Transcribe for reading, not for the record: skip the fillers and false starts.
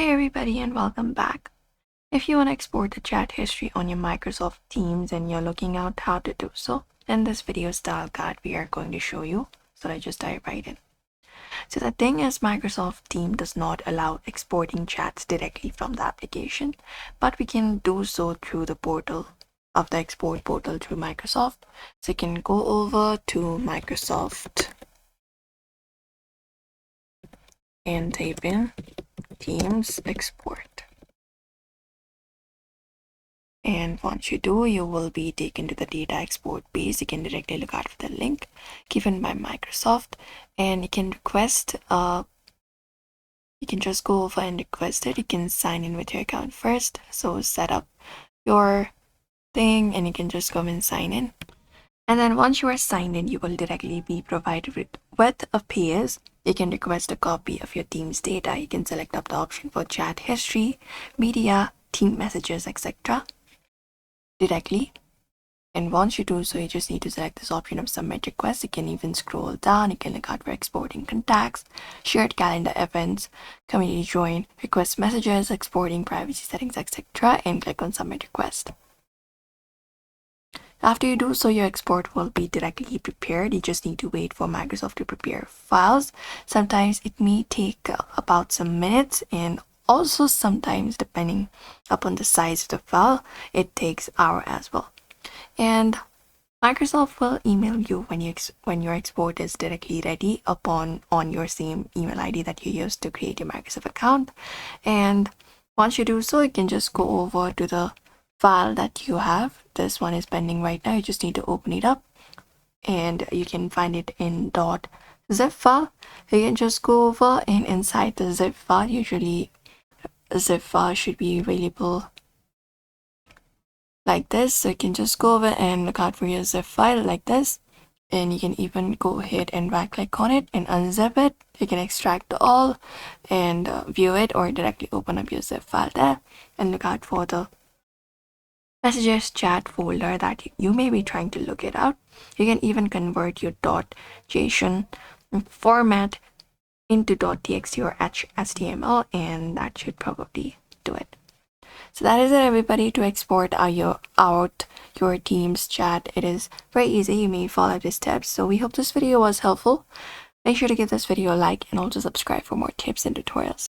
Hey everybody and welcome back. If you want to export the chat history on your Microsoft Teams and you're looking out how to do so, in this video style guide we are going to show you. So let's just dive right in. So the thing is, Microsoft Teams does not allow exporting chats directly from the application, but we can do so through the portal of the export portal through Microsoft. So you can go over to Microsoft and type in Teams export. And once you do, you will be taken to the data export page. You can directly look out for the link given by Microsoft, and you can request you can just go over and request it. You can sign in with your account first, so set up your thing and you can just come and sign in. And then once you are signed in, you will directly be provided with a page. You can request a copy of your team's data. You can select up the option for chat history, media, team messages, etc. directly. And once you do so, you just need to select this option of submit request. You can even scroll down. You can look out for exporting contacts, shared calendar events, community join, request messages, exporting privacy settings, etc. and click on submit request. After you do so, your export will be directly prepared. You just need to wait for Microsoft to prepare files. Sometimes it may take about some minutes, and also sometimes, depending upon the size of the file, it takes hours as well. And Microsoft will email you when your export is directly ready on your same email ID that you used to create your Microsoft account. And once you do so, you can just go over to the file that you have. This one is pending right now. You just need to open it up and you can find it in .zip file. You can just go over, and inside the zip file, usually a zip file should be available like this. So you can just go over and look out for your zip file like this, and you can even go ahead and right click on it and unzip it. You can extract all and view it, or directly open up your zip file there and look out for the messages chat folder that you may be trying to look it out. You can even convert your .json format into .txt or HTML, and that should probably do it. So that is it, everybody, to export out your Teams chat. It is very easy. You may follow the steps. So we hope this video was helpful. Make sure to give this video a like and also subscribe for more tips and tutorials.